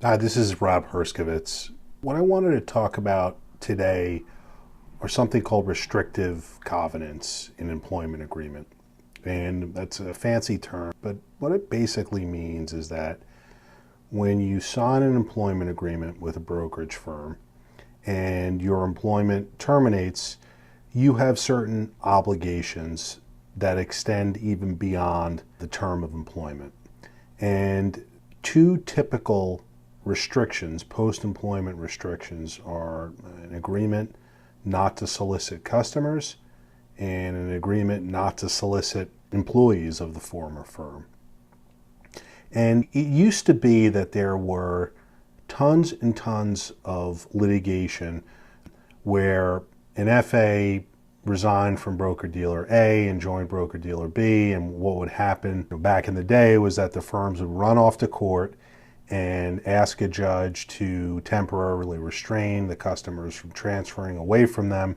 Hi, this is Rob Herskovits. What I wanted to talk about today are something called restrictive covenants in employment agreement. And that's a fancy term, but what it basically means is that when you sign an employment agreement with a brokerage firm and your employment terminates, you have certain obligations that extend even beyond the term of employment. And two typical restrictions, post-employment restrictions, are an agreement not to solicit customers and an agreement not to solicit employees of the former firm. And it used to be that there were tons and tons of litigation where an FA resigned from broker-dealer A and joined broker-dealer B, and what would happen back in the day was that the firms would run off to court and ask a judge to temporarily restrain the customers from transferring away from them.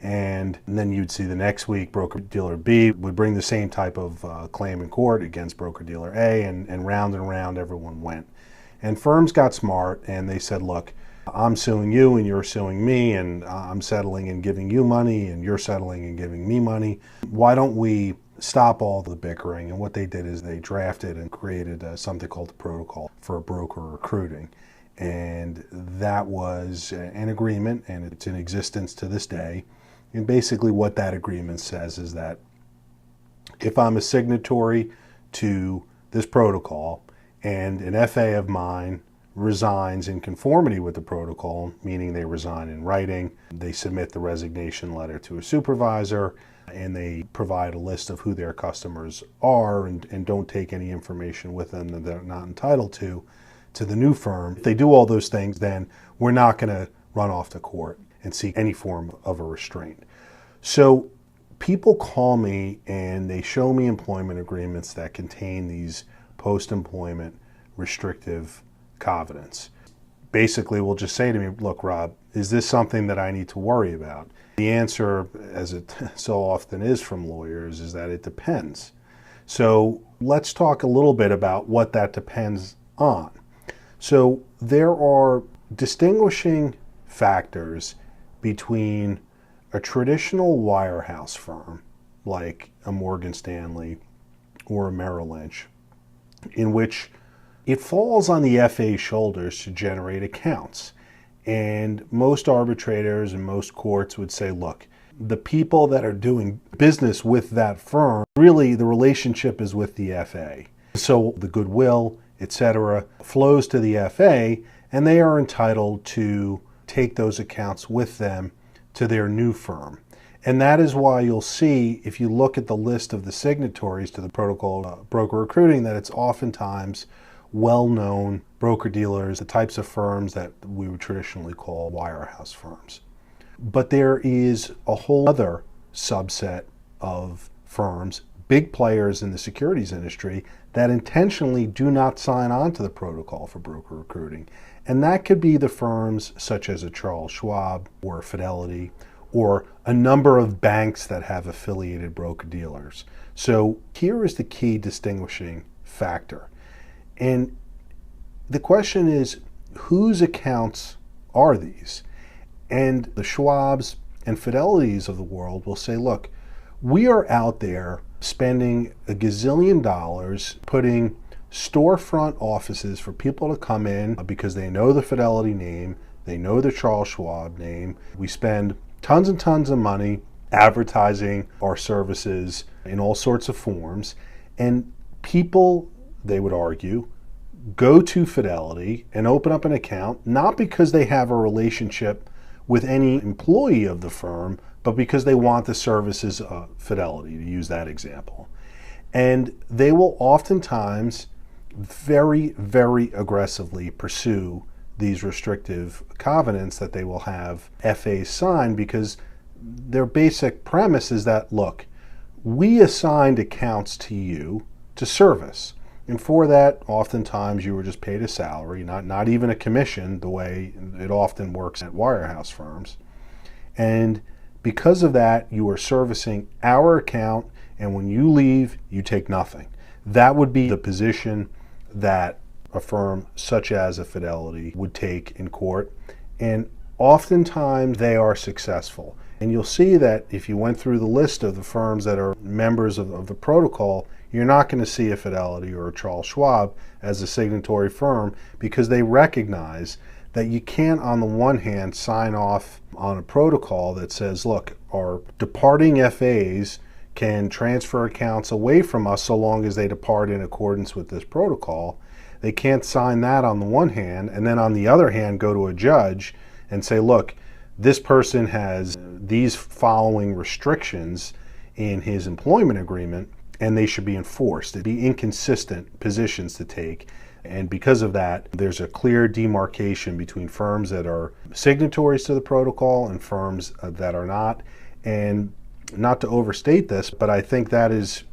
And then you'd see the next week broker-dealer B would bring the same type of claim in court against broker-dealer A, and round everyone went. And firms got smart and they said, look, I'm suing you and you're suing me, and I'm settling and giving you money and you're settling and giving me money. Why don't we stop all the bickering? And what they did is they drafted and created something called the Protocol for Broker Recruiting. And that was an agreement, and it's in existence to this day. And basically what that agreement says is that if I'm a signatory to this protocol and an FA of mine resigns in conformity with the protocol, meaning they resign in writing, they submit the resignation letter to a supervisor, and they provide a list of who their customers are and don't take any information with them that they're not entitled to the new firm. If they do all those things, then we're not going to run off to court and seek any form of a restraint. So people call me and they show me employment agreements that contain these post-employment restrictive covenants. Basically, will just say to me, look, Rob, is this something that I need to worry about? The answer, as it so often is from lawyers, is that it depends. So let's talk a little bit about what that depends on. So there are distinguishing factors between a traditional wirehouse firm, like a Morgan Stanley or a Merrill Lynch, in which it falls on the FA's shoulders to generate accounts. And most arbitrators and most courts would say, look, the people that are doing business with that firm, really the relationship is with the FA. So the goodwill, etc., flows to the FA, and they are entitled to take those accounts with them to their new firm. And that is why you'll see, if you look at the list of the signatories to the protocol broker recruiting, that it's oftentimes well-known broker-dealers, the types of firms that we would traditionally call wirehouse firms. But there is a whole other subset of firms, big players in the securities industry, that intentionally do not sign on to the protocol for broker recruiting. And that could be the firms such as a Charles Schwab or Fidelity, or a number of banks that have affiliated broker-dealers. So here is the key distinguishing factor. And the question is, whose accounts are these? And the Schwabs and Fidelities of the world will say, look, we are out there spending a gazillion dollars putting storefront offices for people to come in because they know the Fidelity name, they know the Charles Schwab name. We spend tons and tons of money advertising our services in all sorts of forms, and people, they would argue, go to Fidelity and open up an account, not because they have a relationship with any employee of the firm, but because they want the services of Fidelity, to use that example. And they will oftentimes very, very aggressively pursue these restrictive covenants that they will have FAs sign, because their basic premise is that, look, we assigned accounts to you to service. And for that, oftentimes you were just paid a salary, not even a commission, the way it often works at wirehouse firms. And because of that, you are servicing our account, and when you leave, you take nothing. That would be the position that a firm such as a Fidelity would take in court, and oftentimes they are successful. And you'll see that if you went through the list of the firms that are members of the protocol, you're not going to see a Fidelity or a Charles Schwab as a signatory firm, because they recognize that you can't, on the one hand, sign off on a protocol that says, look, our departing FAs can transfer accounts away from us so long as they depart in accordance with this protocol. They can't sign that on the one hand, and then on the other hand go to a judge and say, look, this person has these following restrictions in his employment agreement, and they should be enforced. It'd be inconsistent positions to take. And because of that, there's a clear demarcation between firms that are signatories to the protocol and firms that are not. And not to overstate this, but I think that is,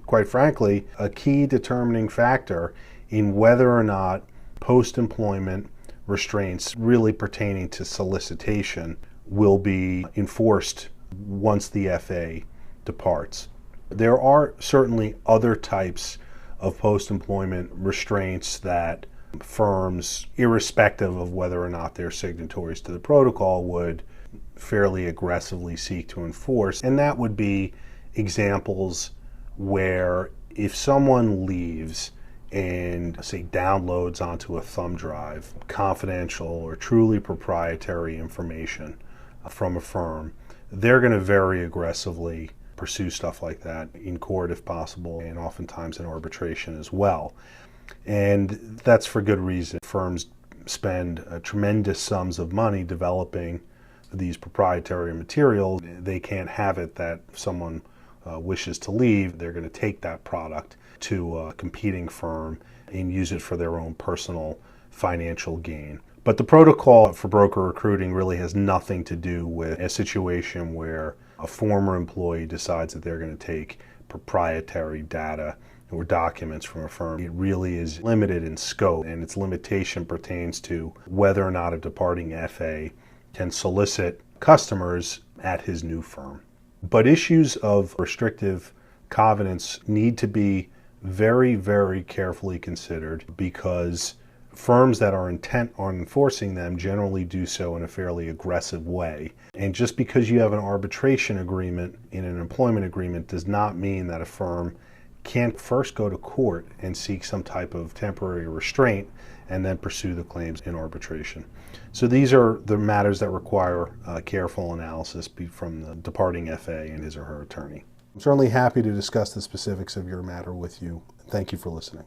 quite frankly, a key determining factor in whether or not post-employment restraints really pertaining to solicitation will be enforced once the FA departs. There are certainly other types of post-employment restraints that firms, irrespective of whether or not they're signatories to the protocol, would fairly aggressively seek to enforce. And that would be examples where if someone leaves and, say, downloads onto a thumb drive confidential or truly proprietary information from a firm, they're going to very aggressively pursue stuff like that in court if possible, and oftentimes in arbitration as well. And that's for good reason. Firms spend tremendous sums of money developing these proprietary materials. They can't have it that if someone wishes to leave, they're going to take that product to a competing firm and use it for their own personal financial gain. But the protocol for broker recruiting really has nothing to do with a situation where a former employee decides that they're going to take proprietary data or documents from a firm. It really is limited in scope, and its limitation pertains to whether or not a departing FA can solicit customers at his new firm. But issues of restrictive covenants need to be very, very carefully considered, because firms that are intent on enforcing them generally do so in a fairly aggressive way. And just because you have an arbitration agreement in an employment agreement does not mean that a firm can't first go to court and seek some type of temporary restraint and then pursue the claims in arbitration. So these are the matters that require careful analysis from the departing FA and his or her attorney. I'm certainly happy to discuss the specifics of your matter with you. Thank you for listening.